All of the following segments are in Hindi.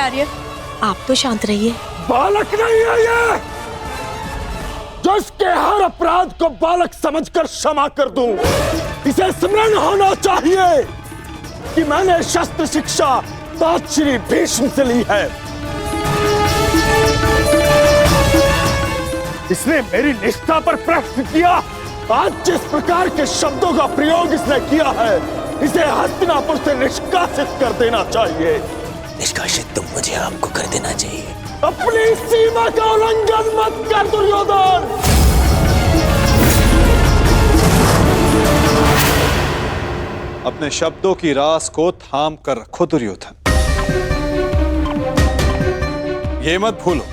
आचार्य, आप तो शांत रहिए। बालक नहीं है ये, जो इसके हर अपराध को बालक समझकर क्षमा कर दूं। इसे स्मरण होना चाहिए कि मैंने शस्त्र शिक्षा तात श्री भीष्म से ली है। इसने मेरी निष्ठा पर प्रश्न किया। आज जिस प्रकार के शब्दों का प्रयोग इसने किया है, इसे हस्तिनापुर से निष्कासित कर देना चाहिए। निष्कासित तो मुझे आपको कर देना चाहिए। अपनी सीमा का उल्लंघन मत कर दुर्योधन। अपने शब्दों की रास को थाम कर रखो दुर्योधन। ये मत भूलो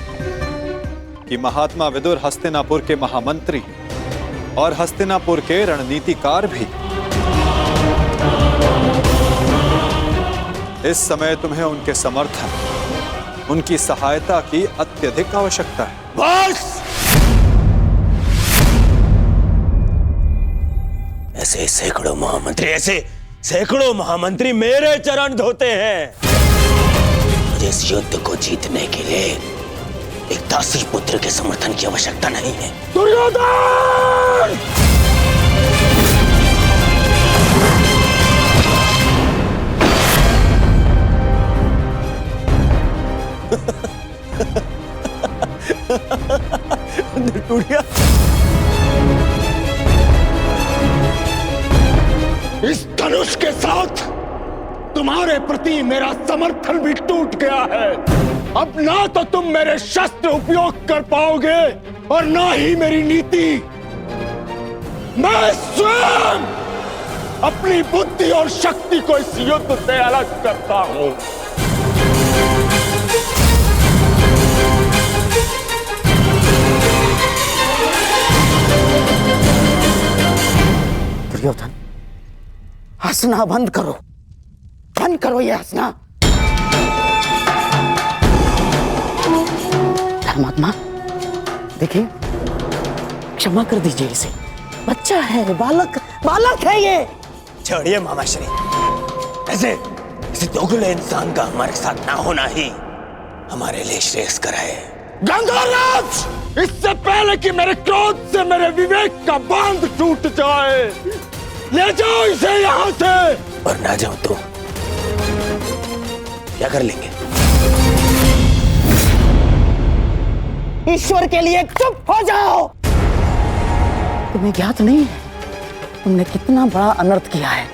कि महात्मा विदुर हस्तिनापुर के महामंत्री और हस्तिनापुर के रणनीतिकार भी। इस समय तुम्हें उनके समर्थन, उनकी सहायता की अत्यधिक आवश्यकता है। बस! ऐसे सैकड़ों महामंत्री मेरे चरण धोते हैं। मुझे इस युद्ध को जीतने के लिए एक दासी पुत्र के समर्थन की आवश्यकता नहीं है। दुर्योधन! निटुड़िया, इस धनुष के साथ तुम्हारे प्रति मेरा समर्थन भी टूट गया है। अब ना तो तुम मेरे शस्त्र उपयोग कर पाओगे और ना ही मेरी नीति। मैं स्वयं अपनी बुद्धि और शक्ति को इस युद्ध से अलग करता हूं। दुर्योधन, हंसना बंद करो ये हंसना। धर्मात्मा, देखिए, क्षमा कर दीजिए इसे। बच्चा है, बालक है ये। छोड़िए मामाश्री, ऐसे दोगले इंसान का हमारे साथ ना होना ही हमारे लिए श्रेयस्कर है। गंगाराज, इससे पहले कि मेरे क्रोध से मेरे विवेक का बांध टूट जाए, ले जाओ इसे यहाँ से। और ना जाओ तो क्या कर लेंगे? ईश्वर के लिए चुप हो जाओ। तुम्हें ज्ञात नहीं है तुमने कितना बड़ा अनर्थ किया है।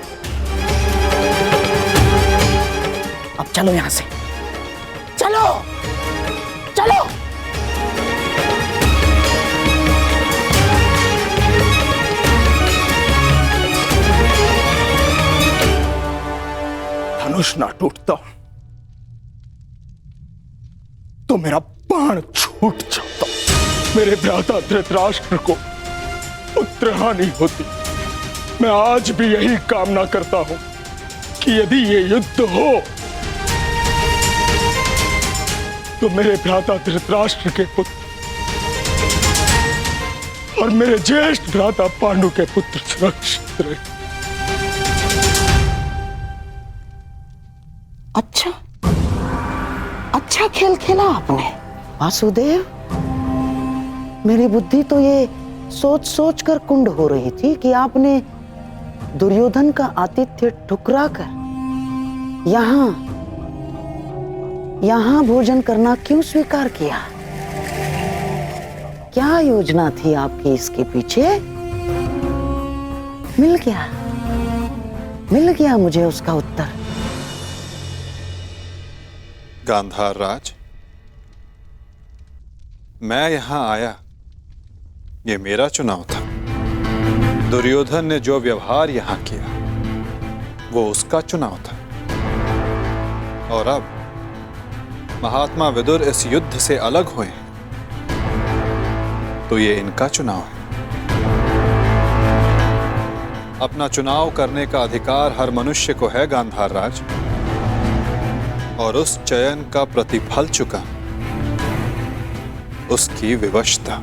अब चलो यहां से, चलो। धनुष ना टूटता तो मेरा बाण छूट जाता। मेरे भ्राता धृतराष्ट्र को पुत्र हानि होती। मैं आज भी यही कामना करता हूं कि यदि ये युद्ध हो तो मेरे भ्राता धृतराष्ट्र के पुत्र और मेरे ज्येष्ठ भ्राता पांडु के पुत्र सुरक्षित रहे। अच्छा खेल खेला आपने वासुदेव। मेरी बुद्धि तो ये सोच कर कुंड हो रही थी कि आपने दुर्योधन का आतिथ्य ठुकरा कर यहां भोजन करना क्यों स्वीकार किया। क्या योजना थी आपकी इसके पीछे? मिल गया मुझे उसका उत्तर। गांधार राज, मैं यहां आया, ये मेरा चुनाव था। दुर्योधन ने जो व्यवहार यहां किया वो उसका चुनाव था। और अब महात्मा विदुर इस युद्ध से अलग हुए हैं तो ये इनका चुनाव है। अपना चुनाव करने का अधिकार हर मनुष्य को है गांधार राज, और उस चयन का प्रतिफल चुका उसकी विवशता।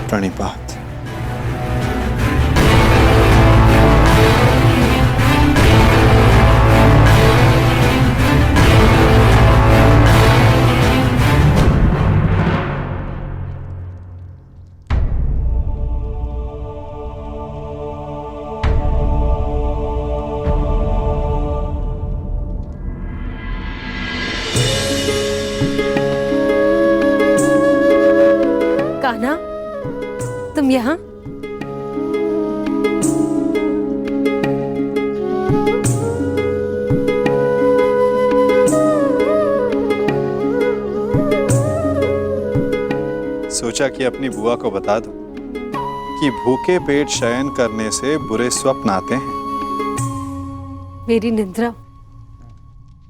प्रणिपात। कान्हा, तुम यहाँ? सोचा कि अपनी बुआ को बता दूं कि भूखे पेट शयन करने से बुरे स्वप्न आते हैं। मेरी निद्रा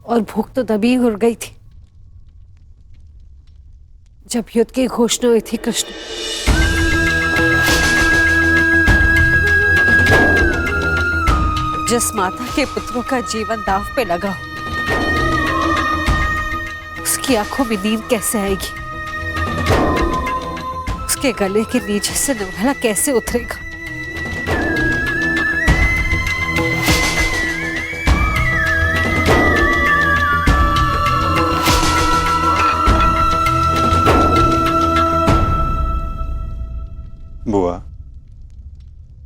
और भूख तो तभी उड़ गई थी जब युद्ध की घोषणा हुई थी। कृष्ण, जिस माता के पुत्रों का जीवन दांव पे लगा हो, उसकी आंखों में नींद कैसे आएगी? उसके गले के नीचे से निर्भला कैसे उतरेगा? बुआ,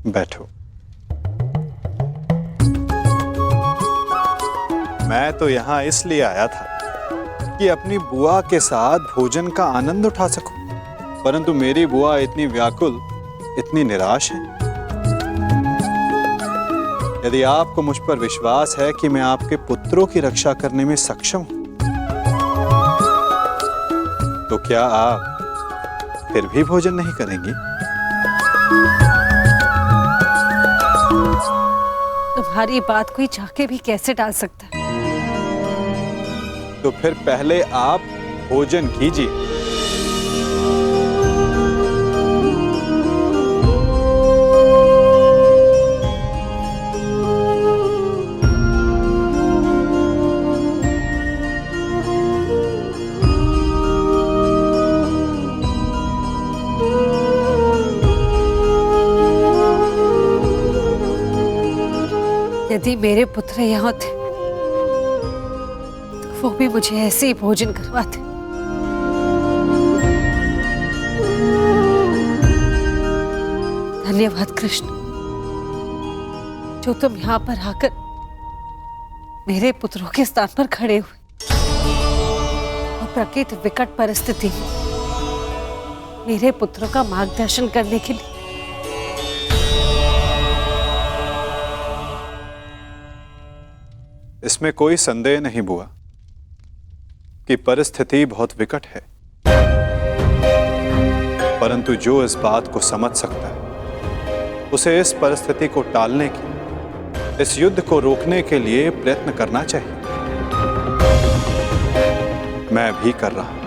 बैठो। मैं तो यहां इसलिए आया था कि अपनी बुआ के साथ भोजन का आनंद उठा सकूं, परंतु मेरी बुआ इतनी व्याकुल, इतनी निराश है। यदि आपको मुझ पर विश्वास है कि मैं आपके पुत्रों की रक्षा करने में सक्षम हूं, तो क्या आप फिर भी भोजन नहीं करेंगी? तुम्हारी बात कोई चाह के भी कैसे टाल सकता है? तो फिर पहले आप भोजन कीजिए। यदि मेरे पुत्र यहाँ थे तो वो भी मुझे ऐसे ही भोजन करवाते। धन्यवाद कृष्ण, जो तुम यहाँ पर आकर मेरे पुत्रों के स्थान पर खड़े हुए और प्रकृत विकट परिस्थिति में मेरे पुत्रों का मार्गदर्शन करने के लिए। इसमें कोई संदेह नहीं बुआ कि परिस्थिति बहुत विकट है, परंतु जो इस बात को समझ सकता है उसे इस परिस्थिति को टालने की, इस युद्ध को रोकने के लिए प्रयत्न करना चाहिए। मैं भी कर रहा हूं,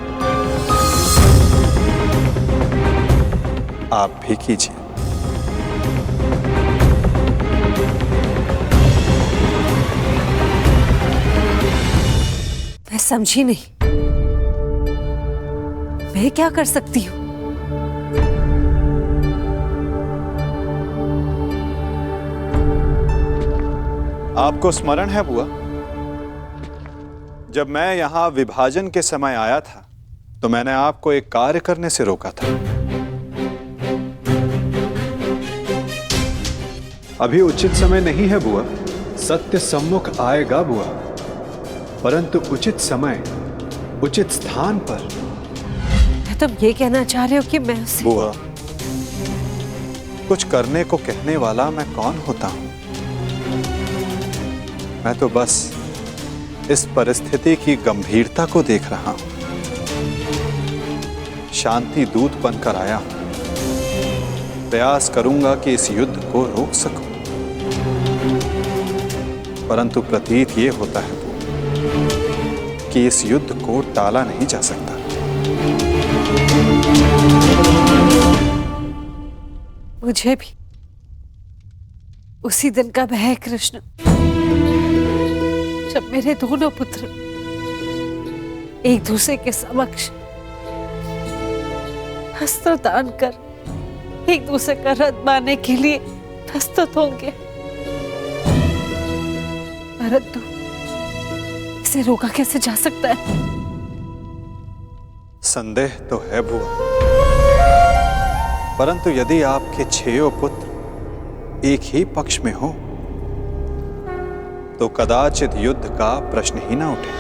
आप भी कीजिए। मैं समझी नहीं, मैं क्या कर सकती हूँ? आपको स्मरण है बुआ, जब मैं यहां विभाजन के समय आया था तो मैंने आपको एक कार्य करने से रोका था। अभी उचित समय नहीं है बुआ, सत्य सम्मुख आएगा बुआ, परंतु उचित समय, उचित स्थान पर। तुम ये कहना चाह रहे हो कि मैं उसे... बुआ, कुछ करने को कहने वाला मैं कौन होता हूं? मैं तो बस इस परिस्थिति की गंभीरता को देख रहा हूं। शांति दूत बनकर आया हूं। प्रयास करूंगा कि इस युद्ध को रोक सकूं, परंतु प्रतीत ये होता है कि इस युद्ध को टाला नहीं जा सकता। मुझे भी उसी दिन का भय है कृष्ण, जब मेरे दोनों पुत्र एक दूसरे के समक्ष अस्त्र दान कर एक दूसरे का रथ मारने के लिए प्रस्तुत होंगे, परंतु इसे रोका कैसे जा सकता है? संदेह तो है बुआ, परंतु यदि आपके 6 पुत्र एक ही पक्ष में हो तो कदाचित युद्ध का प्रश्न ही ना उठे।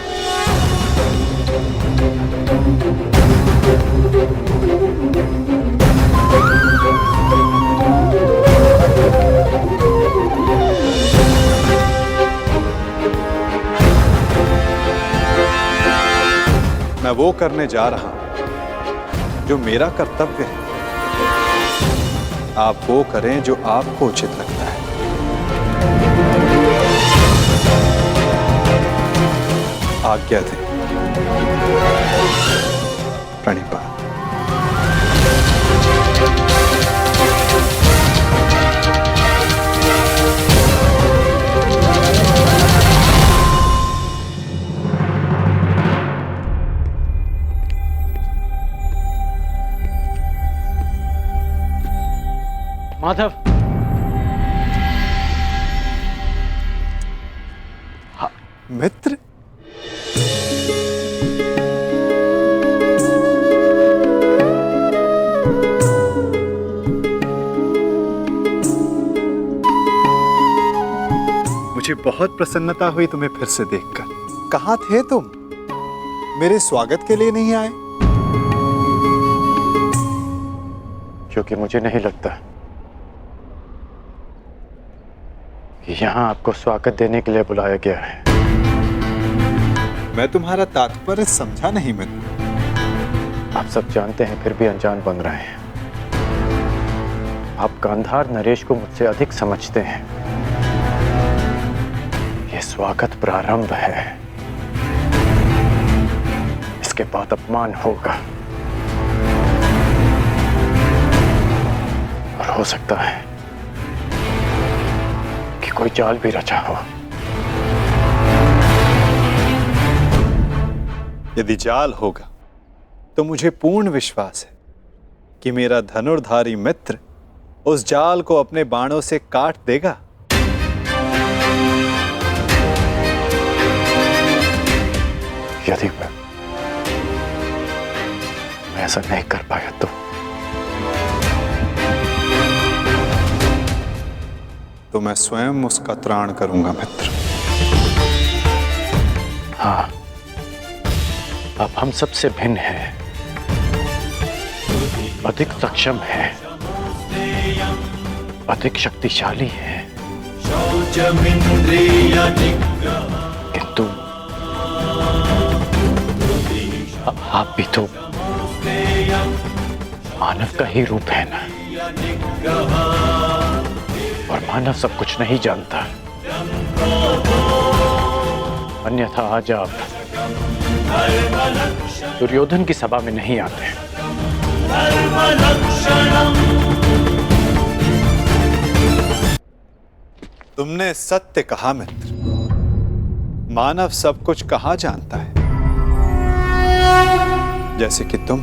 मैं वो करने जा रहा हूं जो मेरा कर्तव्य है। आप वो करें जो आपको उचित लगता है। आज्ञा दें। प्रणिपात। माधव, मित्र, मुझे बहुत प्रसन्नता हुई तुम्हें फिर से देखकर। कहाँ थे तुम? मेरे स्वागत के लिए नहीं आए? क्योंकि मुझे नहीं लगता यहाँ आपको स्वागत देने के लिए बुलाया गया है। मैं तुम्हारा तात्पर्य समझा नहीं मित्र। आप सब जानते हैं फिर भी अनजान बन रहे हैं। आप गांधार नरेश को मुझसे अधिक समझते हैं। यह स्वागत प्रारंभ है, इसके बाद अपमान होगा और हो सकता है कोई जाल भी रचा हो। यदि जाल होगा तो मुझे पूर्ण विश्वास है कि मेरा धनुर्धारी मित्र उस जाल को अपने बाणों से काट देगा। यदि मैं ऐसा नहीं कर पाया तो मैं स्वयं उसका त्राण करूंगा मित्र। हाँ, अब हम सबसे भिन्न हैं, अधिक सक्षम हैं, अधिक शक्तिशाली हैं, किंतु आप भी तो मानव का ही रूप है ना, और मानव सब कुछ नहीं जानता। अन्यथा आज आप दुर्योधन की सभा में नहीं आते। तुमने सत्य कहा मित्र। मानव सब कुछ कहाँ जानता है? जैसे कि तुम।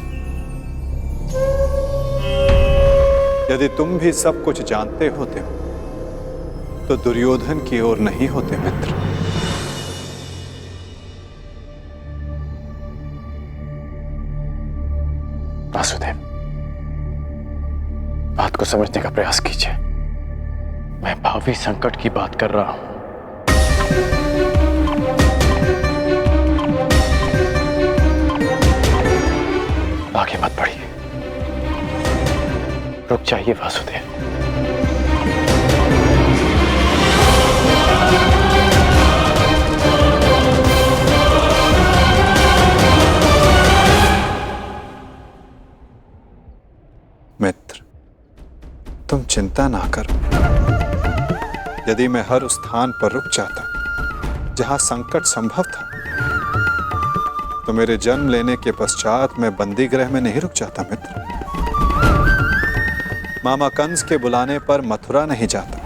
यदि तुम भी सब कुछ जानते होते हो तो दुर्योधन की ओर नहीं होते मित्र। वासुदेव, बात को समझने का प्रयास कीजिए। मैं भावी संकट की बात कर रहा हूं। आगे मत बढ़िए, रुक जाइए वासुदेव। मित्र, तुम चिंता ना करो। यदि मैं हर उस स्थान पर रुक जाता जहां संकट संभव था तो मेरे जन्म लेने के पश्चात मैं बंदी गृह में नहीं रुक जाता मित्र। मामा कंस के बुलाने पर मथुरा नहीं जाता।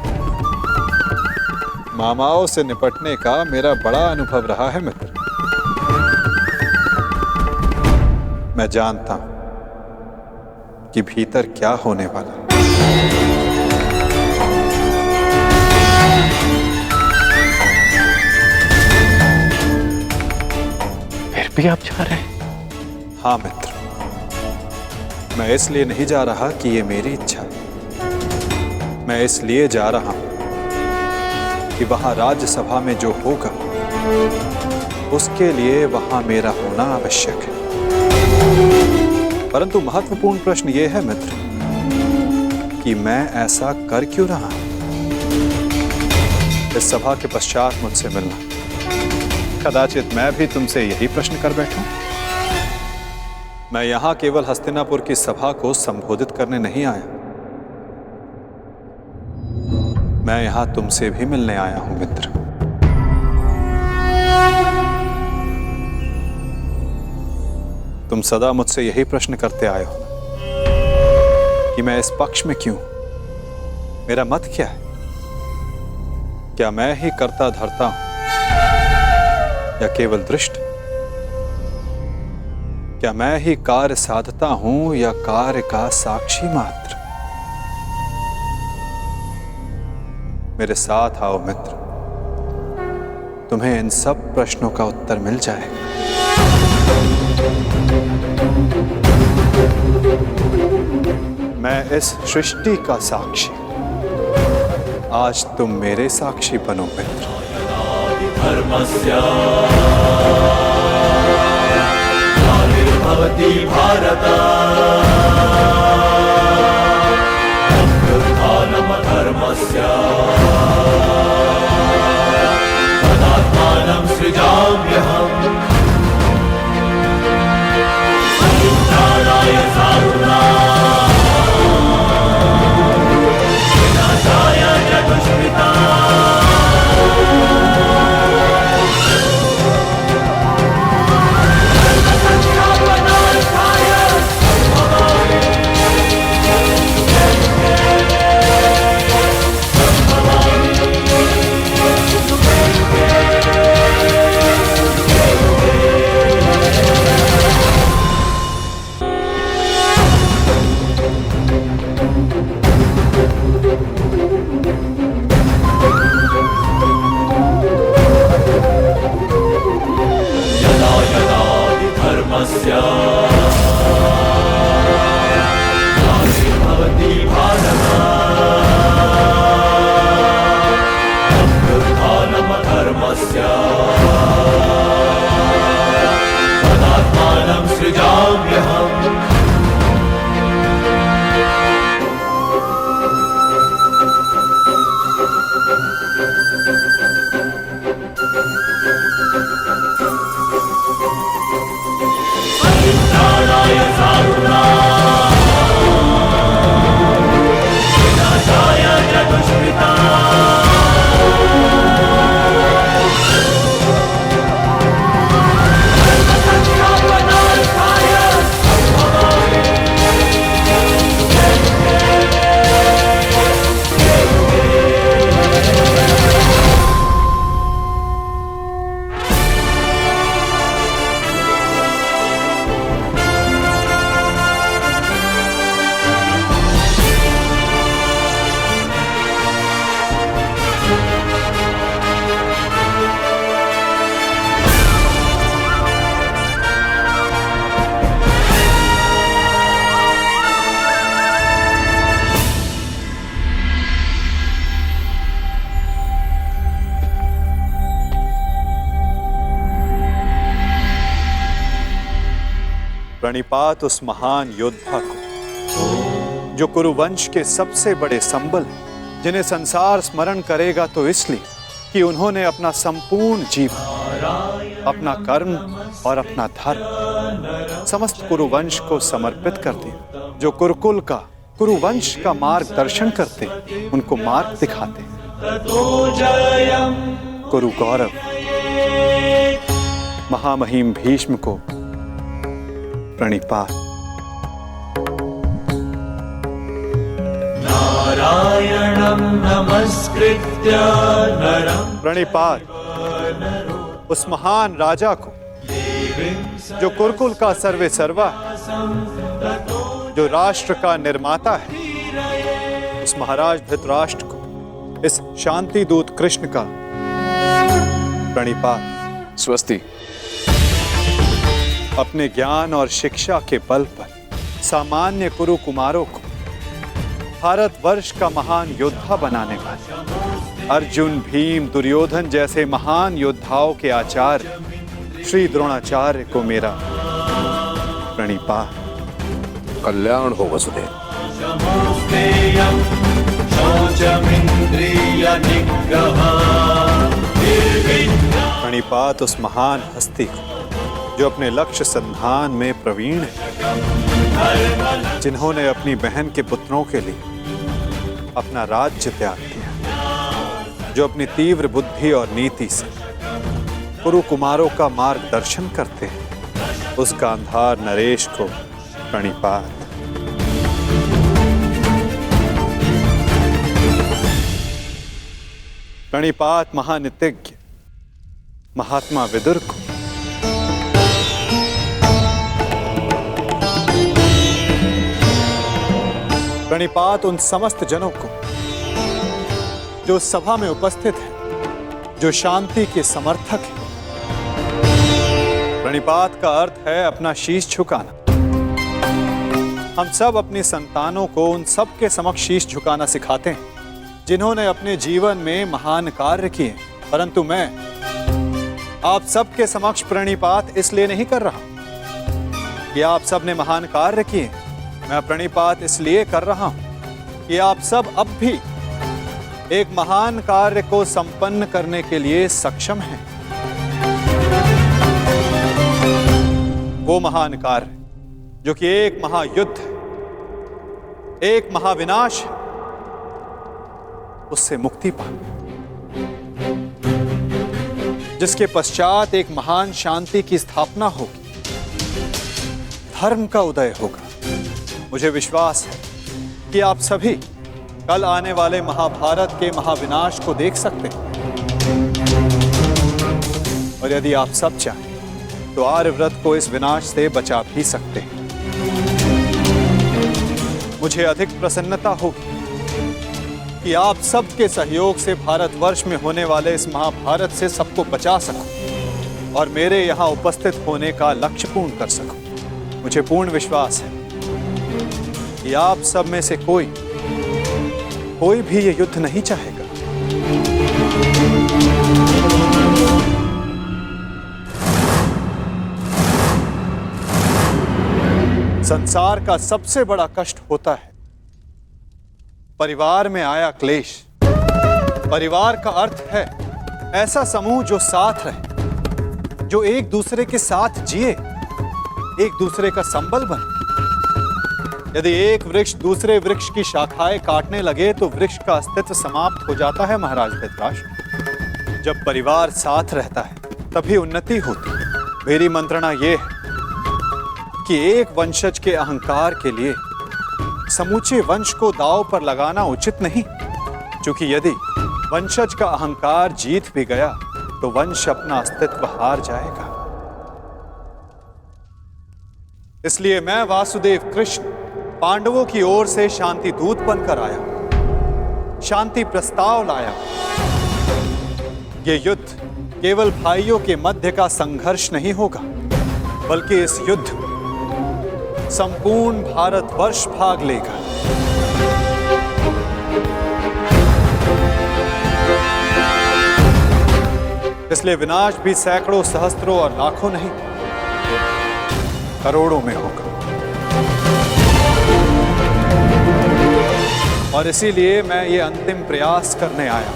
मामाओं से निपटने का मेरा बड़ा अनुभव रहा है मित्र। मैं जानता हूं कि भीतर क्या होने वाला। फिर भी आप जा रहे हैं? हाँ मित्र, मैं इसलिए नहीं जा रहा कि ये मेरी इच्छा है। मैं इसलिए जा रहा हूं कि वहां राज्यसभा में जो होगा उसके लिए वहां मेरा होना आवश्यक है। परंतु महत्वपूर्ण प्रश्न यह है मित्र कि मैं ऐसा कर क्यों रहा हूं। इस सभा के पश्चात मुझसे मिलना, कदाचित मैं भी तुमसे यही प्रश्न कर बैठूं। मैं यहां केवल हस्तिनापुर की सभा को संबोधित करने नहीं आया, मैं यहां तुमसे भी मिलने आया हूं मित्र। तुम सदा मुझसे यही प्रश्न करते आए हो कि मैं इस पक्ष में क्यों, मेरा मत क्या है। क्या मैं ही करता धरता हूं या केवल दृष्ट? क्या मैं ही कार्य साधता हूं या कार्य का साक्षी मात्र? मेरे साथ आओ मित्र, तुम्हें इन सब प्रश्नों का उत्तर मिल जाएगा। मैं इस सृष्टि का साक्षी, आज तुम मेरे साक्षी बनो मित्र। भवति भारत उत्थानम धर्मस्य तदात्मानं सृजाम्यहम् परित्राणाय साधूनां विनाशाय च दुष्कृताम् भवति भारत उत्थानम धर्मस्य तदात्मानं सृजाम्यहम् परित्राणाय साधूनां विनाशाय च दुष्कृताम् प्रणिपात उस महान योद्धा को जो कुरुवंश के सबसे बड़े संबल हैं, जिन्हें संसार स्मरण करेगा तो इसलिए कि उन्होंने अपना संपूर्ण जीवन, अपना कर्म और अपना धर्म समस्त कुरुवंश को समर्पित कर दिया। जो कुरुकुल का, कुरुवंश का मार्गदर्शन करते, उनको मार्ग दिखाते। कुरु गौरव महामहिम भीष्म को प्रणिपात। नारायणं नमस्कृत्य नरं प्रणिपात उस महान राजा को जो कुरुकुल का सर्वे सर्वा है, जो राष्ट्र का निर्माता है, उस महाराज धृतराष्ट्र को, इस शांति दूत कृष्ण का प्रणिपात। स्वस्ति। अपने ज्ञान और शिक्षा के बल पर सामान्य कुरु कुमारों को भारतवर्ष का महान योद्धा बनाने वाले अर्जुन, भीम, दुर्योधन जैसे महान योद्धाओं के आचार्य श्री द्रोणाचार्य को मेरा प्रणिपात। कल्याण हो वसुदेव। शमोस्तेयं शौचमिन्द्रियनिग्रहः निर्विघ्नं। प्रणिपात उस महान हस्ती को जो अपने लक्ष्य संधान में प्रवीण है, जिन्होंने अपनी बहन के पुत्रों के लिए अपना राज्य त्याग किया, जो अपनी तीव्र बुद्धि और नीति से कुरु कुमारों का मार्गदर्शन करते हैं, उस गांधार नरेश को प्रणिपात। प्रणिपात महानितिज्ञ महात्मा विदुर को। प्रणिपात उन समस्त जनों को जो सभा में उपस्थित हैं, जो शांति के समर्थक हैं। प्रणिपात का अर्थ है अपना शीश झुकाना। हम सब अपनी संतानों को उन सब के समक्ष शीश झुकाना सिखाते हैं जिन्होंने अपने जीवन में महान कार्य किए, परंतु मैं आप सबके समक्ष प्रणिपात इसलिए नहीं कर रहा कि आप सब ने महान कार्य किए। मैं प्रणिपात इसलिए कर रहा हूं कि आप सब अब भी एक महान कार्य को संपन्न करने के लिए सक्षम हैं। वो महान कार्य जो कि एक महायुद्ध है, एक महाविनाश है, उससे मुक्ति पाना, जिसके पश्चात एक महान शांति की स्थापना होगी, धर्म का उदय होगा। मुझे विश्वास है कि आप सभी कल आने वाले महाभारत के महाविनाश को देख सकते हैं, और यदि आप सब चाहें तो आर्यव्रत को इस विनाश से बचा भी सकते हैं। मुझे अधिक प्रसन्नता होगी कि आप सबके सहयोग से भारतवर्ष में होने वाले इस महाभारत से सबको बचा सकूं और मेरे यहाँ उपस्थित होने का लक्ष्य पूर्ण कर सकूं। मुझे पूर्ण विश्वास है कि आप सब में से कोई भी ये युद्ध नहीं चाहेगा। संसार का सबसे बड़ा कष्ट होता है परिवार में आया क्लेश। परिवार का अर्थ है ऐसा समूह जो साथ रहे, जो एक दूसरे के साथ जिए, एक दूसरे का संबल बने। यदि एक वृक्ष दूसरे वृक्ष की शाखाएं काटने लगे तो वृक्ष का अस्तित्व समाप्त हो जाता है। महाराज धृतराष्ट्र, जब परिवार साथ रहता है तभी उन्नति होती है। मेरी मंत्रणा यह है कि एक वंशज के अहंकार के लिए समूचे वंश को दांव पर लगाना उचित नहीं, क्योंकि यदि वंशज का अहंकार जीत भी गया तो वंश अपना अस्तित्व हार जाएगा। इसलिए मैं वासुदेव कृष्ण पांडवों की ओर से शांति दूत बनकर आया, शांति प्रस्ताव लाया। यह युद्ध केवल भाइयों के मध्य का संघर्ष नहीं होगा, बल्कि इस युद्ध में संपूर्ण भारतवर्ष भाग लेगा। इसलिए विनाश भी सैकड़ों, सहस्त्रों और लाखों नहीं, करोड़ों में होगा। और इसीलिए मैं ये अंतिम प्रयास करने आया,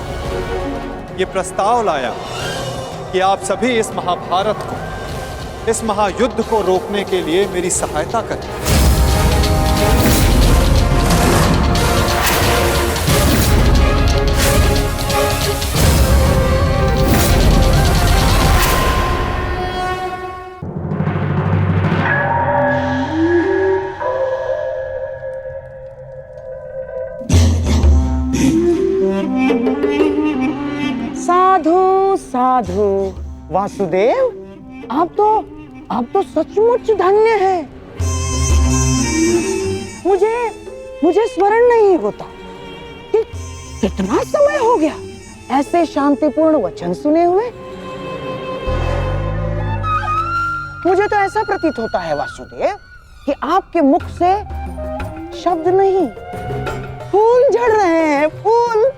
ये प्रस्ताव लाया कि आप सभी इस महाभारत को, इस महायुद्ध को रोकने के लिए मेरी सहायता करें। साधु साधु वासुदेव, आप तो सचमुच धन्य हैं। मुझे स्मरण नहीं होता कि कितना समय हो गया ऐसे शांतिपूर्ण वचन सुने हुए। मुझे तो ऐसा प्रतीत होता है वासुदेव कि आपके मुख से शब्द नहीं, फूल झड़ रहे हैं, फूल।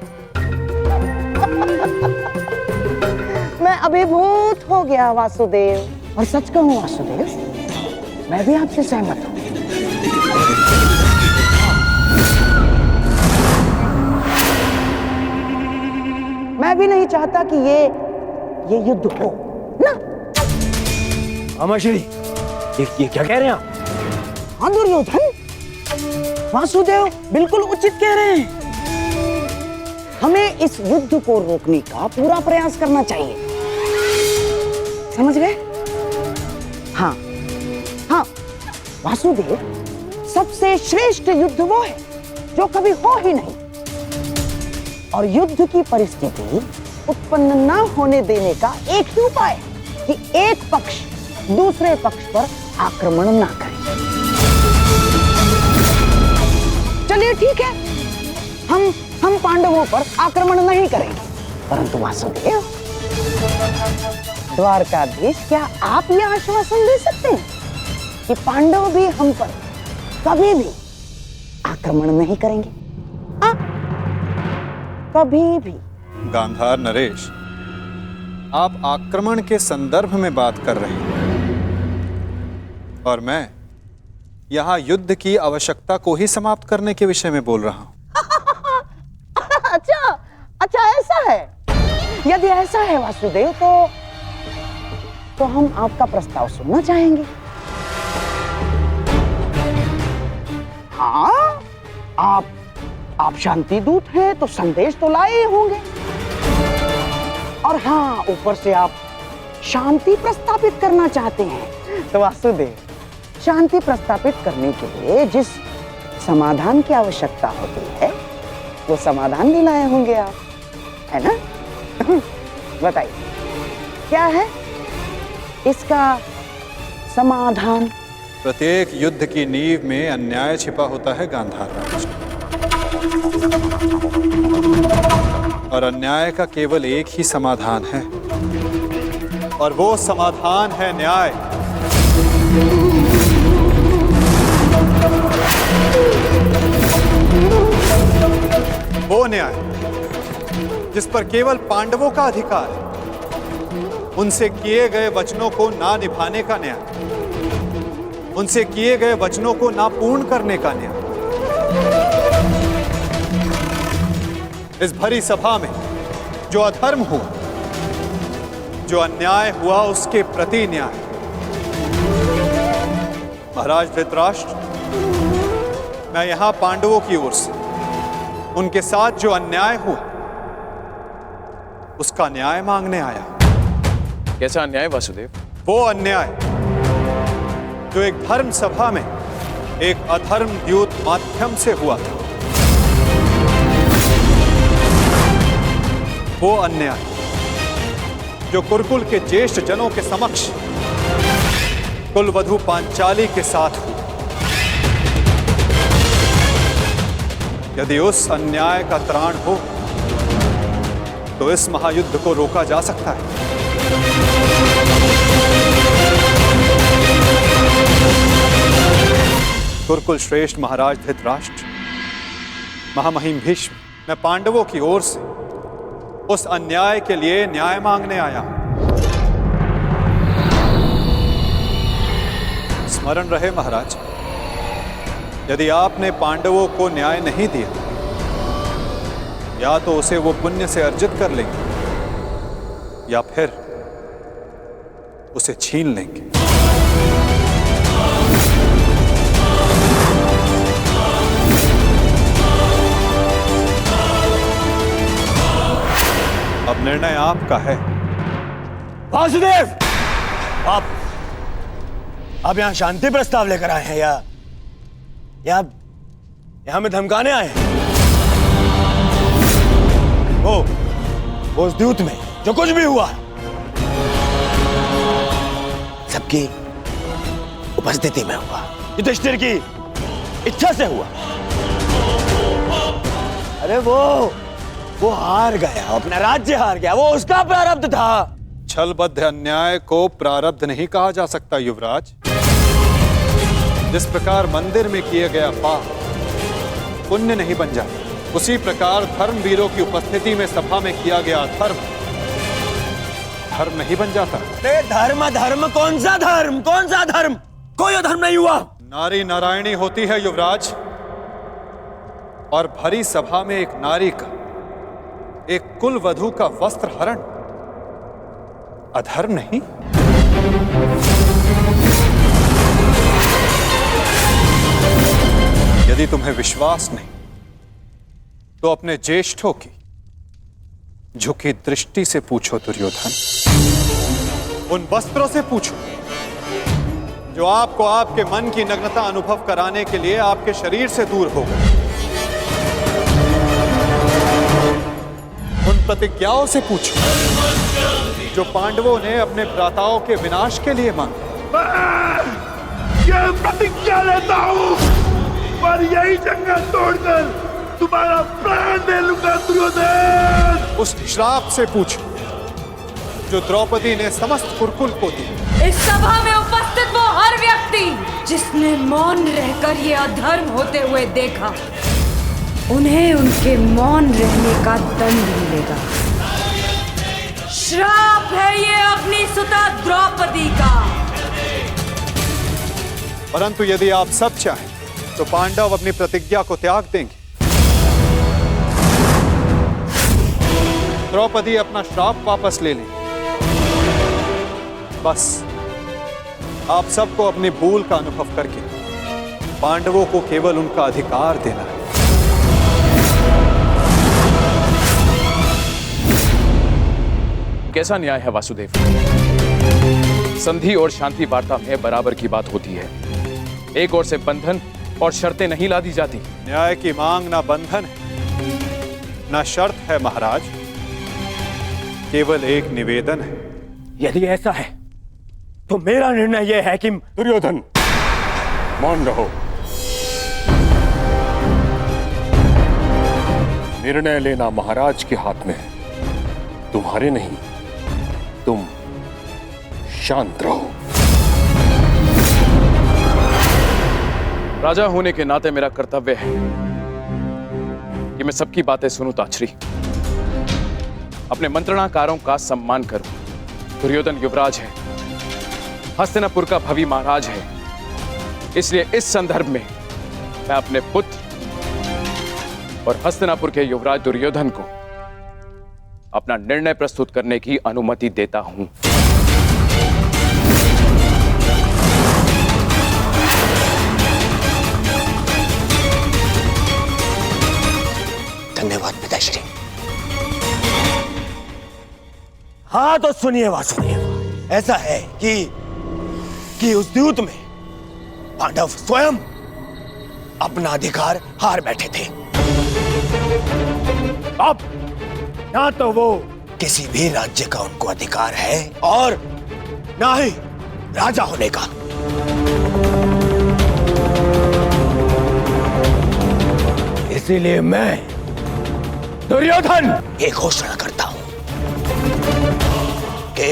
मैं अभिभूत हो गया वासुदेव, और सच कहूं वासुदेव, मैं भी आपसे सहमत हूं। मैं भी नहीं चाहता कि ये युद्ध हो ना। अमाश्री, ये क्या कह रहे हैं आप? हाँ दुर्योधन, वासुदेव बिल्कुल उचित कह रहे हैं। हमें इस युद्ध को रोकने का पूरा प्रयास करना चाहिए, समझ गए? हाँ हाँ वासुदेव, सबसे श्रेष्ठ युद्ध वो है जो कभी हो ही नहीं, और युद्ध की परिस्थिति उत्पन्न ना होने देने का एक ही उपाय है कि एक पक्ष दूसरे पक्ष पर आक्रमण ना करे। चलिए ठीक है, हम पांडवों पर आक्रमण नहीं करेंगे, परंतु वासुदेव, द्वारकाधीश, क्या आप यह आश्वासन दे सकते हैं कि पांडव भी हम पर कभी भी आक्रमण नहीं करेंगे? कभी भी। गांधार नरेश, आप आक्रमण के संदर्भ में बात कर रहे हैं और मैं यहां युद्ध की आवश्यकता को ही समाप्त करने के विषय में बोल रहा हूं। अच्छा ऐसा है। यदि ऐसा है वासुदेव, तो हम आपका प्रस्ताव सुनना चाहेंगे। हाँ, आप शांति दूत हैं तो संदेश तो लाए होंगे, और हाँ, ऊपर से आप शांति प्रस्तापित करना चाहते हैं। तो वासुदेव, शांति प्रस्तापित करने के लिए जिस समाधान की आवश्यकता होती है वो समाधान भी लाए होंगे आप, है ना? बताइए क्या है इसका समाधान? प्रत्येक युद्ध की नींव में अन्याय छिपा होता है गांधार राज, और अन्याय का केवल एक ही समाधान है, और वो समाधान है न्याय। वो न्याय जिस पर केवल पांडवों का अधिकार है, उनसे किए गए वचनों को ना निभाने का न्याय, उनसे किए गए वचनों को ना पूर्ण करने का न्याय। इस भरी सभा में जो अधर्म हुआ, जो अन्याय हुआ, उसके प्रति न्याय। महाराज धृतराष्ट्र, मैं यहां पांडवों की ओर से उनके साथ जो अन्याय हुआ उसका न्याय मांगने आया। कैसा अन्याय वासुदेव? वो अन्याय जो एक धर्म सभा में एक अधर्म द्यूत माध्यम से हुआ था, वो अन्याय जो कुरुकुल के ज्येष्ठ जनों के समक्ष कुलवधू पांचाली के साथ हुआ। यदि उस अन्याय का त्राण हो तो इस महायुद्ध को रोका जा सकता है। कुरुकुल श्रेष्ठ महाराज धृतराष्ट्र, महामहिम भीष्म, मैं पांडवों की ओर से उस अन्याय के लिए न्याय मांगने आया हूं। स्मरण रहे महाराज, यदि आपने पांडवों को न्याय नहीं दिया, या तो उसे वो पुण्य से अर्जित कर लेंगे या फिर उसे छीन लेंगे। अब निर्णय आपका है। वासुदेव, आप यहां शांति प्रस्ताव लेकर आए हैं या हमें धमकाने आए हैं? वो उस द्यूत में जो कुछ भी हुआ सबकी उपस्थिति में हुआ, युधिष्ठिर की इच्छा से हुआ। अरे वो हार गया, अपना राज्य हार गया, वो उसका प्रारब्ध था। छलबद्ध अन्याय को प्रारब्ध नहीं कहा जा सकता युवराज। जिस प्रकार मंदिर में किया गया पाप पुण्य नहीं बन जाता, उसी प्रकार धर्मवीरों की उपस्थिति में सभा में किया गया धर्म नहीं बन जाता। धर्म कौन सा धर्म? कोई धर्म नहीं हुआ। नारी नारायणी होती है युवराज, और भरी सभा में एक नारी का एक कुल वधू का वस्त्र हरण अधर्म नहीं? यदि तुम्हें विश्वास नहीं तो अपने ज्येष्ठों की झुकी दृष्टि से पूछो दुर्योधन। उन वस्त्रों से पूछो जो आपको आपके मन की नग्नता अनुभव कराने के लिए आपके शरीर से दूर हो गए। उन प्रतिज्ञाओं से पूछो जो पांडवों ने अपने भ्राताओं के विनाश के लिए मांगी। ये प्रतिज्ञा लेता हूं और यही जंगल तोड़कर तुम्हारा प्राण दे लूंगा दुर्योधन। उस श्राप से पूछो जो द्रौपदी ने समस्त कुरुकुल को दी। इस सभा में उपस्थित वो हर व्यक्ति जिसने मौन रहकर ये अधर्म होते हुए देखा, उन्हें उनके मौन रहने का दंड मिलेगा। श्राप है ये अपनी सुता द्रौपदी का। परंतु यदि आप सब चाहें तो पांडव अपनी प्रतिज्ञा को त्याग देंगे। द्रौपदी अपना श्राप वापस ले लेंगी। बस आप सबको अपनी भूल का अनुभव करके पांडवों को केवल उनका अधिकार देना है। कैसा न्याय है वासुदेव? संधि और शांति वार्ता में बराबर की बात होती है। एक ओर से बंधन और शर्तें नहीं ला दी जाती। न्याय की मांग ना बंधन है ना शर्त है महाराज, केवल एक निवेदन है। यदि ऐसा है तो मेरा निर्णय यह है कि दुर्योधन मौन रहो। निर्णय लेना महाराज के हाथ में है, तुम्हारे नहीं। तुम शांत रहो। राजा होने के नाते मेरा कर्तव्य है कि मैं सबकी बातें सुनूं ताछरी, अपने मंत्रणाकारों का सम्मान करूं। दुर्योधन युवराज है, हस्तिनापुर का भवी महाराज है, इसलिए इस संदर्भ में मैं अपने पुत्र और हस्तिनापुर के युवराज दुर्योधन को अपना निर्णय प्रस्तुत करने की अनुमति देता हूं। धन्यवाद पिताश्री। हाँ तो सुनिए वासुदेव, ऐसा है कि उस द्यूत में पांडव स्वयं अपना अधिकार हार बैठे थे। अब ना तो वो किसी भी राज्य का उनको अधिकार है और ना ही राजा होने का। इसीलिए मैं दुर्योधन ये घोषणा करता हूं कि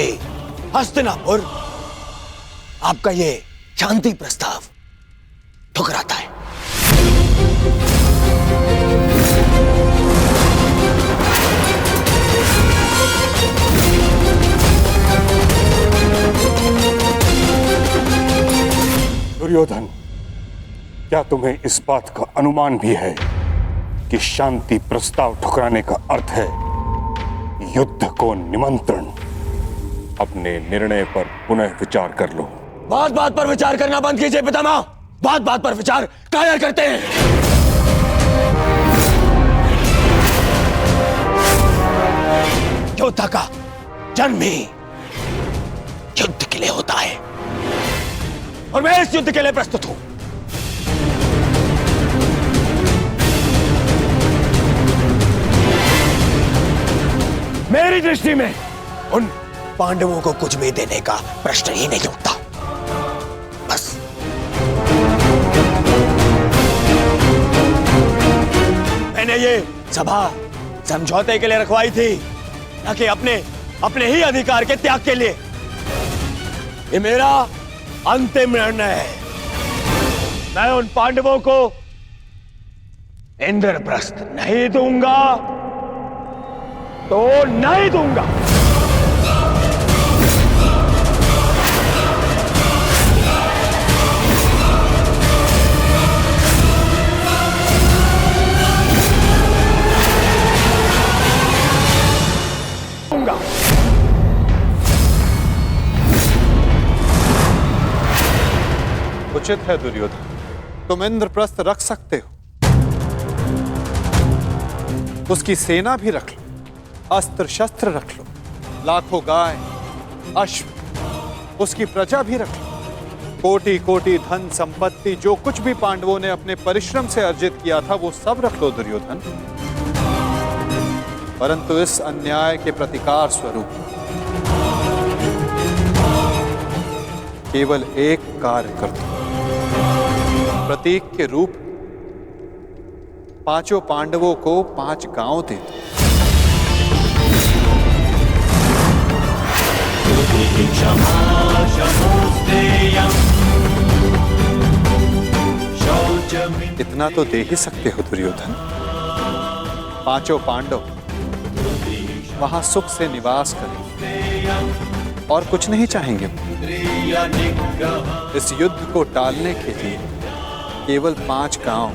हस्तिनापुर आपका ये शांति प्रस्ताव ठुकराता है। दुर्योधन, क्या तुम्हें इस बात का अनुमान भी है कि शांति प्रस्ताव ठुकराने का अर्थ है युद्ध को निमंत्रण? अपने निर्णय पर पुनः विचार कर लो। बात बात पर विचार करना बंद कीजिए पितामह। बात बात पर विचार कायर करते हैं। योद्धा का जन्म ही युद्ध के लिए होता है और मैं इस युद्ध के लिए प्रस्तुत हूं। मेरी दृष्टि में उन पांडवों को कुछ भी देने का प्रश्न ही नहीं उठता। बस मैंने ये सभा समझौते के लिए रखवाई थी, न कि अपने ही अधिकार के त्याग के लिए। ये मेरा अंतिम निर्णय है। मैं उन पांडवों को इंद्रप्रस्थ नहीं दूंगा तो नहीं दूंगा। उचित है दुर्योधन, तुम इंद्रप्रस्थ रख सकते हो, उसकी सेना भी रख लो, अस्त्र शस्त्र रख लो, लाखों गाय अश्व, उसकी प्रजा भी रख लो, कोटि कोटि धन संपत्ति, जो कुछ भी पांडवों ने अपने परिश्रम से अर्जित किया था वो सब रख लो दुर्योधन। परंतु इस अन्याय के प्रतिकार स्वरूप केवल एक कार्य कर दो। प्रतीक के रूप पांचों पांडवों को 5 गांव दे दो। इतना तो दे ही सकते हो दुर्योधन। 5 पांडव वहां सुख से निवास करें और कुछ नहीं चाहेंगे। इस युद्ध को टालने के लिए केवल 5 गांव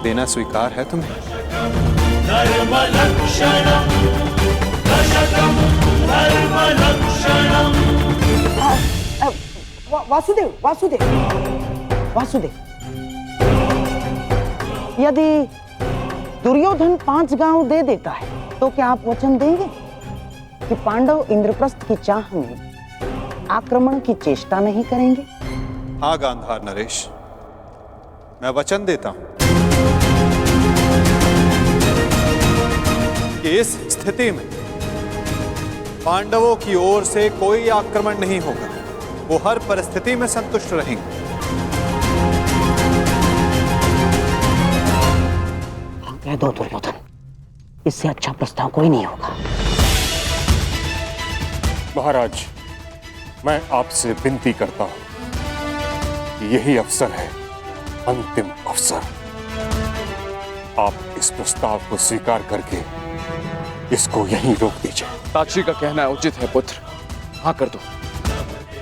देना स्वीकार है तुम्हें? वासुदेव वासुदेव वासुदेव, यदि दुर्योधन 5 गांव दे देता है तो क्या आप वचन देंगे कि पांडव इंद्रप्रस्थ की चाह में आक्रमण की चेष्टा नहीं करेंगे? हाँ गांधार नरेश, मैं वचन देता हूं कि इस स्थिति में पांडवों की ओर से कोई आक्रमण नहीं होगा, वो हर परिस्थिति में संतुष्ट रहेंगे। कह दो दुर्योधन, इससे अच्छा प्रस्ताव कोई नहीं होगा। महाराज, मैं आपसे विनती करता हूं कि यही अवसर है, अंतिम अवसर। आप इस प्रस्ताव को स्वीकार करके इसको यहीं रोक दीजिए। साक्षी का कहना उचित है पुत्र, हाँ कर दो,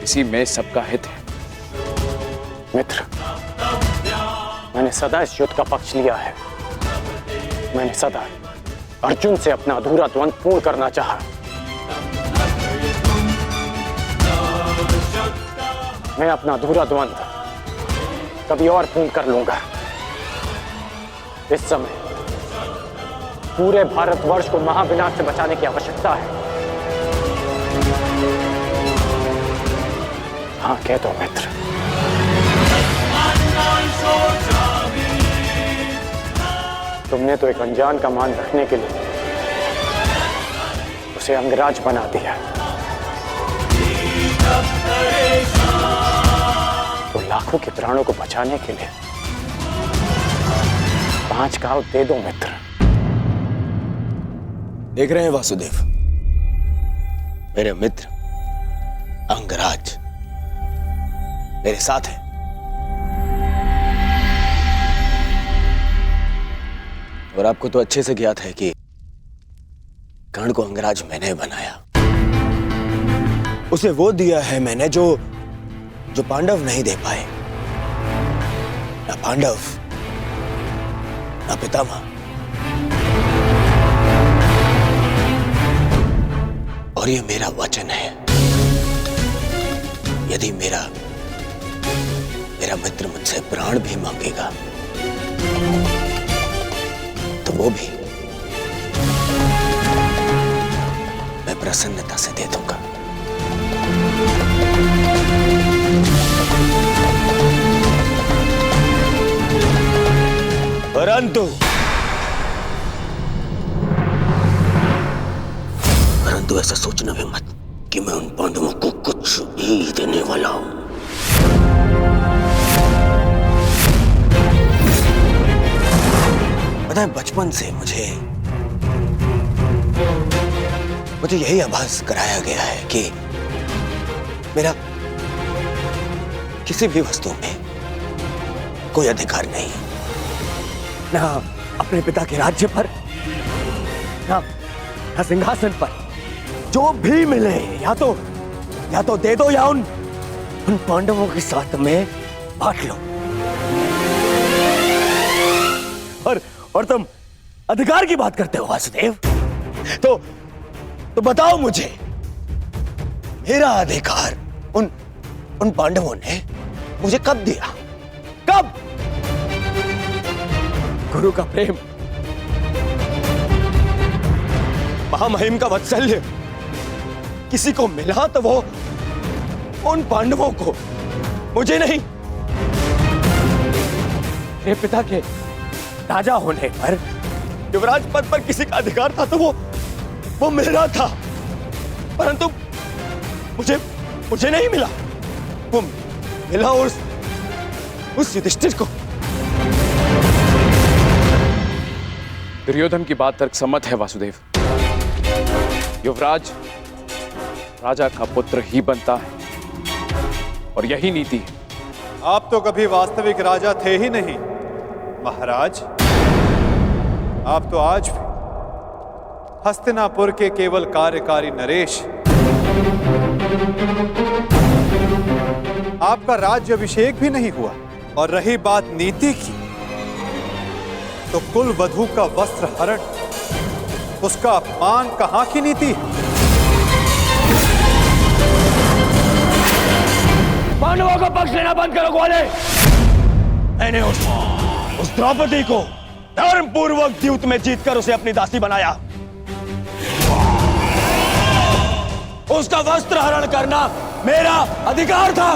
इसी में सबका हित है। मित्र, मैंने सदा इस युद्ध का पक्ष लिया है। मैंने सदा अर्जुन से अपना अधूरा द्वंद्व पूर्ण करना चाहा। मैं अपना अधूरा द्वंद्व कभी और पूर्ण कर लूंगा। इस समय पूरे भारतवर्ष को महाविनाश से बचाने की आवश्यकता है। हाँ कह दो मित्र। तुमने तो एक अनजान का मान रखने के लिए उसे अंगराज बना दिया, तो लाखों के प्राणों को बचाने के लिए 5 गांव दे दो मित्र। देख रहे हैं वासुदेव, मेरे मित्र अंगराज मेरे साथ है। और आपको तो अच्छे से ज्ञात है कि कर्ण को अंगराज मैंने बनाया। उसे वो दिया है मैंने जो पांडव नहीं दे पाए। ना पांडव, ना पितामह। और ये मेरा वचन है, यदि मेरा मित्र मुझसे प्राण भी मांगेगा तो वो भी मैं प्रसन्नता से दे दूंगा। परंतु ऐसा सोचना भी मत कि मैं उन पांडवों को कुछ भी देने वाला हूं। पता है, बचपन से मुझे यही आभास कराया गया है कि मेरा किसी भी वस्तु में कोई अधिकार नहीं है, ना अपने पिता के राज्य पर, ना सिंहासन पर। जो भी मिले या तो दे दो या उन पांडवों के साथ में बांट लो। और तुम अधिकार की बात करते हो वासुदेव, तो बताओ मुझे, मेरा अधिकार उन पांडवों ने मुझे कब दिया? कब? गुरु का प्रेम, महामहिम का वात्सल्य किसी को मिला तो वो उन पांडवों को, मुझे नहीं। मेरे पिता के राजा होने पर युवराज पद पर किसी का अधिकार था तो वो मिल रहा था, परंतु मुझे नहीं मिला। वो मिला उस युधिष्ठिर को। दुर्योधन की बात तर्कसम्मत है वासुदेव। युवराज राजा का पुत्र ही बनता है और यही नीति है। आप तो कभी वास्तविक राजा थे ही नहीं महाराज। आप तो आज भी हस्तिनापुर के केवल कार्यकारी नरेश। आपका राज्य अभिषेक भी नहीं हुआ। और रही बात नीति की, तो कुल वधू का वस्त्र हरण, उसका अपमान कहां की नीति है? पांडवों का पक्ष लेना बंद करो ग्वाले। मैंने उस द्रौपदी को धर्म पूर्वक द्यूत में जीतकर उसे अपनी दासी बनाया। उसका वस्त्र हरण करना मेरा अधिकार था,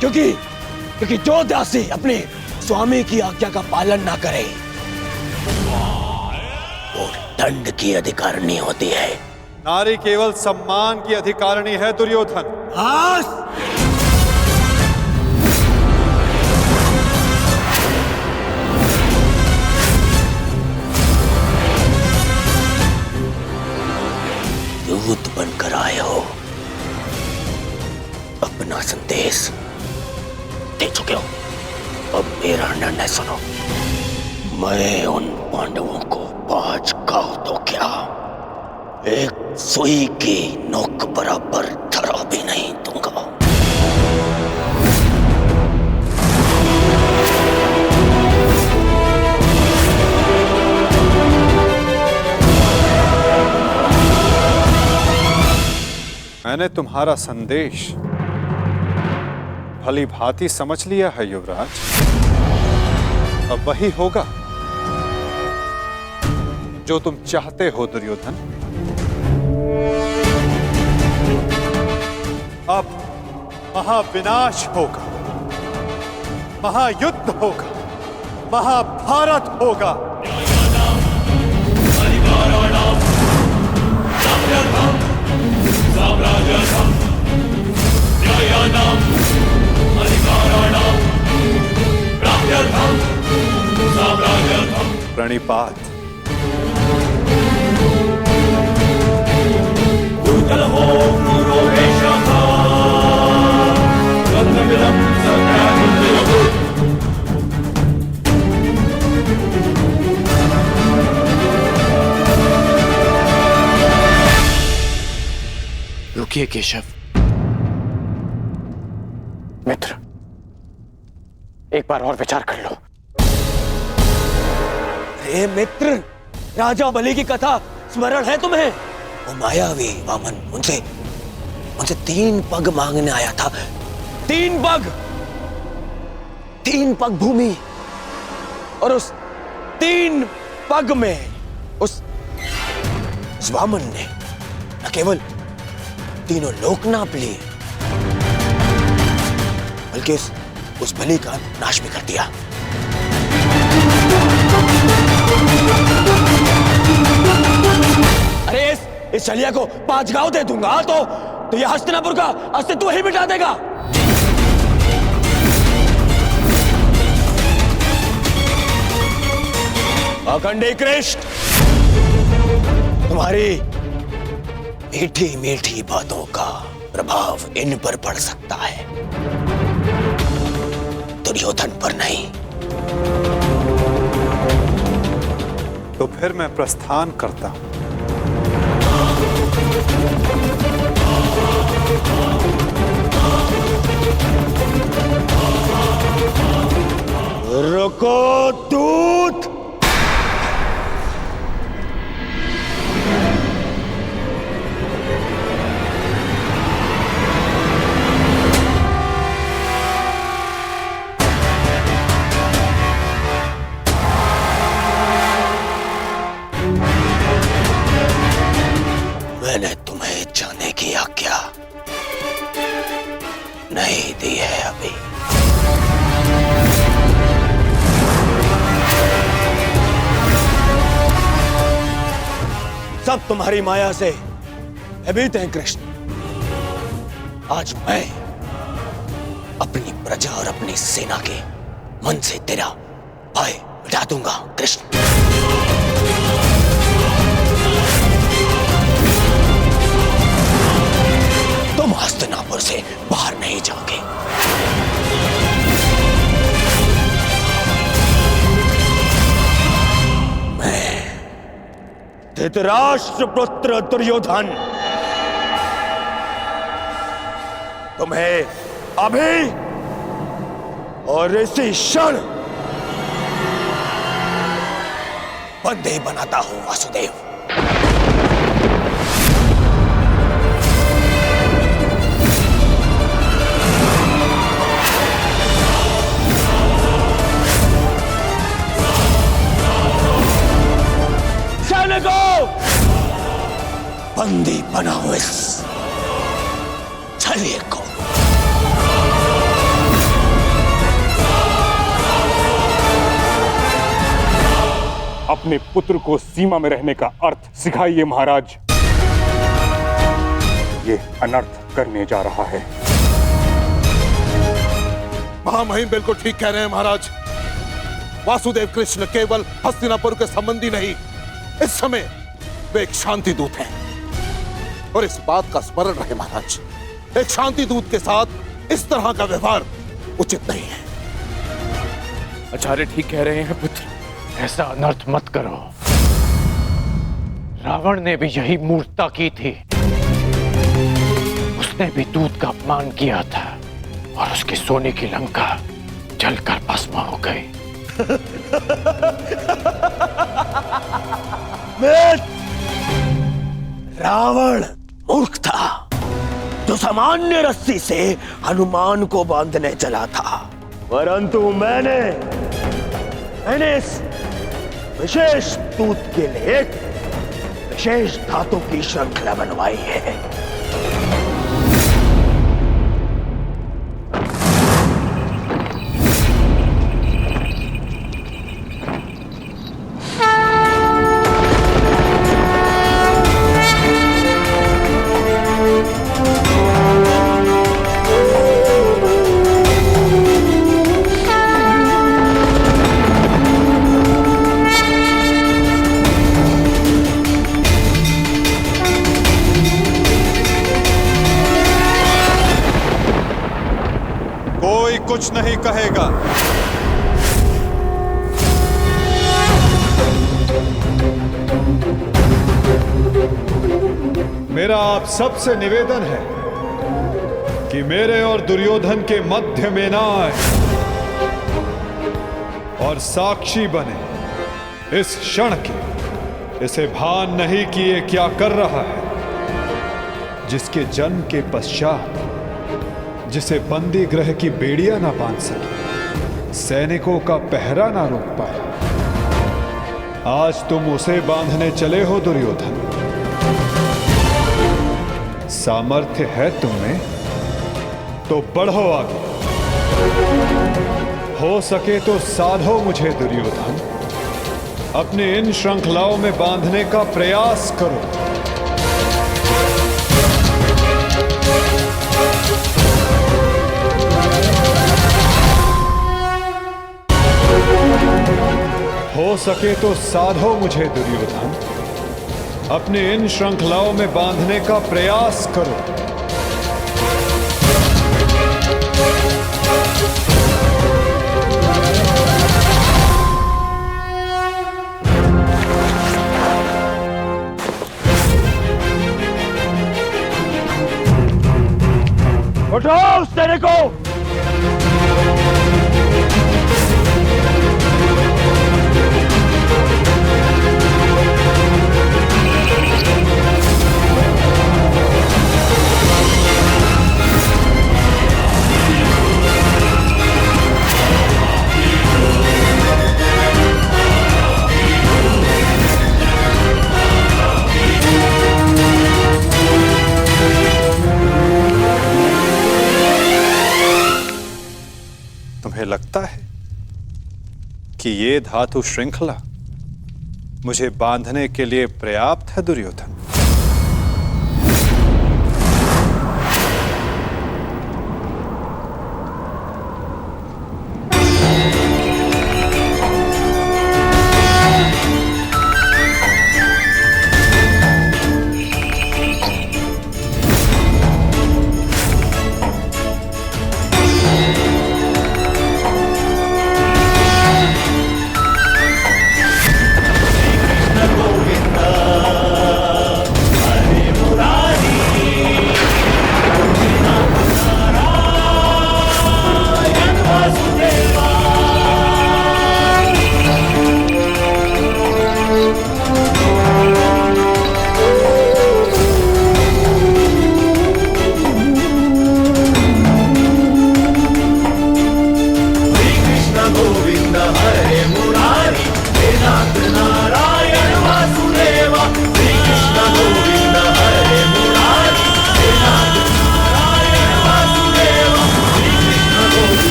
क्योंकि जो दासी अपने स्वामी की आज्ञा का पालन ना करे वो दंड की अधिकारिणी होती है। नारी केवल सम्मान की अधिकारिणी है दुर्योधन। दूत बनकर आए हो, अपना संदेश दे चुके हो। अब मेरा निर्णय सुनो। मैं उन पांडवों को 5 गांव तो क्या, एक सुई की नोक बराबर धरा भी नहीं दूंगा। मैंने तुम्हारा संदेश भली भांति समझ लिया है युवराज। अब वही होगा जो तुम चाहते हो दुर्योधन। अब महाविनाश होगा, महायुद्ध होगा, महाभारत होगा। प्रणिपात। रुकिए केशव। मित्र, एक बार और विचार कर लो। अरे मित्र, राजा बलि की कथा स्मरण है तुम्हें? वो मायावी वामन उनसे 3 पग मांगने आया था। 3 पग भूमि, और उस 3 पग में उस वामन ने न केवल तीनों लोक नाप लिए, बल्कि उस बलि का नाश भी कर दिया। अरे इस छलिया को 5 गांव दे दूंगा तो यह हस्तिनापुर का अस्तित्व ही मिटा देगा। अखंडी कृष्ण, तुम्हारी मीठी मीठी बातों का प्रभाव इन पर पड़ सकता है, दुर्योधन पर नहीं। तो फिर मैं प्रस्थान करता हूं। रुको दूत। नहीं दी है अभी। सब तुम्हारी माया से भयभीत हैं कृष्ण। आज मैं अपनी प्रजा और अपनी सेना के मन से तेरा भय मिटा दूंगा कृष्ण। तुम हस्तिनापुर से बाहर नहीं जाओगे। मैं धृतराष्ट्र पुत्र दुर्योधन तुम्हें अभी और इसी क्षण बंदी बनाता हूं वासुदेव। सैनिकों, बंदी बनाओ इस छलिए को। अपने पुत्र को सीमा में रहने का अर्थ सिखाइए महाराज। ये अनर्थ करने जा रहा है। महामहिम बिल्कुल ठीक कह रहे हैं महाराज। वासुदेव कृष्ण केवल हस्तिनापुर के संबंधी नहीं, इस समय वे एक शांति दूत हैं। और इस बात का स्मरण रहे महाराज, एक शांति दूत के साथ इस तरह का व्यवहार उचित नहीं है। आचार्य ठीक कह रहे हैं पुत्र, ऐसा अनर्थ मत करो। रावण ने भी यही मूर्खता की थी। उसने भी दूत का अपमान किया था और उसकी सोने की लंका जलकर भस्म हो गई। रावण मूर्ख था जो सामान्य रस्सी से हनुमान को बांधने चला था, परंतु मैंने इस विशेष दूत के लिए एक विशेष धातु की श्रृंखला बनवाई है। कुछ नहीं कहेगा। मेरा आप सबसे निवेदन है कि मेरे और दुर्योधन के मध्य में ना आए और साक्षी बने इस क्षण की। इसे भान नहीं कि ये क्या कर रहा है, जिसके जन्म के पश्चात जिसे बंदी गृह की बेड़ियां ना बांध सके, सैनिकों का पहरा ना रोक पाए, आज तुम उसे बांधने चले हो दुर्योधन। सामर्थ्य है तुम्हें तो बढ़ो आगे, हो सके तो साधो मुझे दुर्योधन। अपने इन श्रृंखलाओं में बांधने का प्रयास करो। हो सके तो साधो मुझे दुर्योधन। अपने इन श्रृंखलाओं में बांधने का प्रयास करो। उठो उस तेरे को। तुम्हें लगता है कि ये धातु श्रृंखला मुझे बांधने के लिए पर्याप्त है दुर्योधन?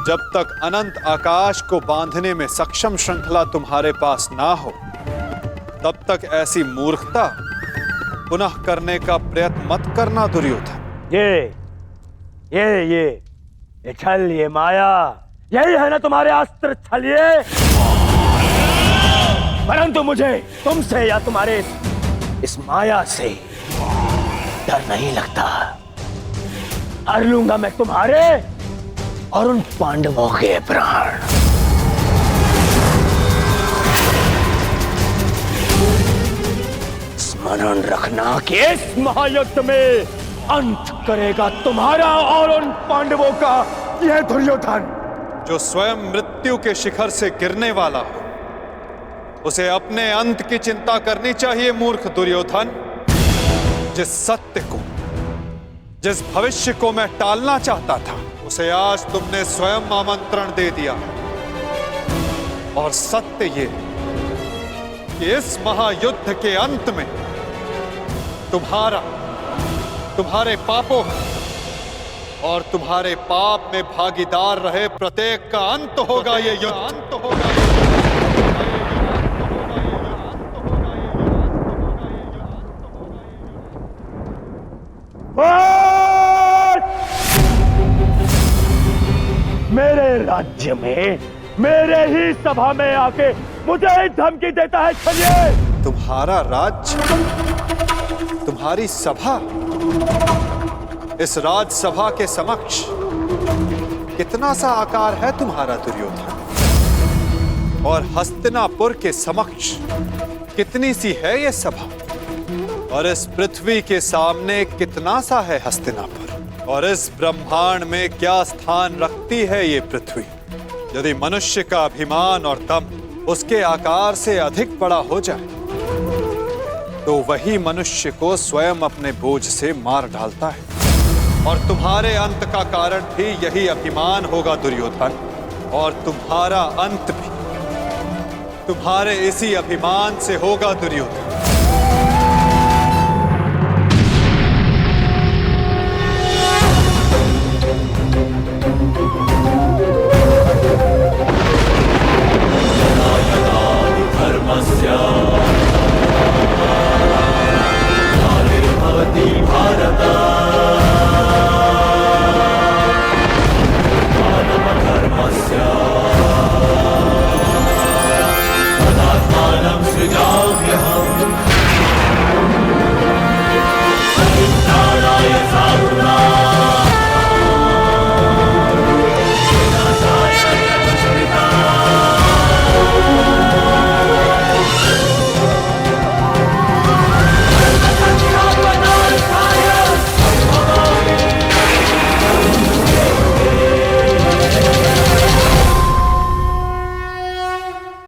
जब तक अनंत आकाश को बांधने में सक्षम श्रृंखला तुम्हारे पास ना हो, तब तक ऐसी मूर्खता पुनः करने का प्रयत्न मत करना दुर्योधन। ये छल, ये माया, यही है ना तुम्हारे अस्त्र छलिए। परंतु मुझे तुमसे या तुम्हारे इस माया से डर नहीं लगता। हर लूंगा मैं तुम्हारे और उन पांडवों के प्राण। स्मरण रखना कि इस महायुद्ध में अंत करेगा तुम्हारा और उन पांडवों का यह दुर्योधन। जो स्वयं मृत्यु के शिखर से गिरने वाला हो, उसे अपने अंत की चिंता करनी चाहिए मूर्ख दुर्योधन। जिस सत्य को, जिस भविष्य को मैं टालना चाहता था, उसे आज तुमने स्वयं आमंत्रण दे दिया। और सत्य ये कि इस महायुद्ध के अंत में तुम्हारे पापों और तुम्हारे पाप में भागीदार रहे प्रत्येक का अंत होगा। ये युद्ध अंत होगा। मेरे राज्य में, मेरे ही सभा में आके मुझे धमकी देता है छलिए। तुम्हारा राज्य, तुम्हारी सभा, इस राजसभा के समक्ष कितना सा आकार है तुम्हारा दुर्योधन? और हस्तिनापुर के समक्ष कितनी सी है ये सभा? और इस पृथ्वी के सामने कितना सा है हस्तिनापुर? और इस ब्रह्मांड में क्या स्थान रखती है ये पृथ्वी? यदि मनुष्य का अभिमान और दम उसके आकार से अधिक बड़ा हो जाए, तो वही मनुष्य को स्वयं अपने बोझ से मार डालता है। और तुम्हारे अंत का कारण भी यही अभिमान होगा दुर्योधन। और तुम्हारा अंत भी तुम्हारे इसी अभिमान से होगा दुर्योधन।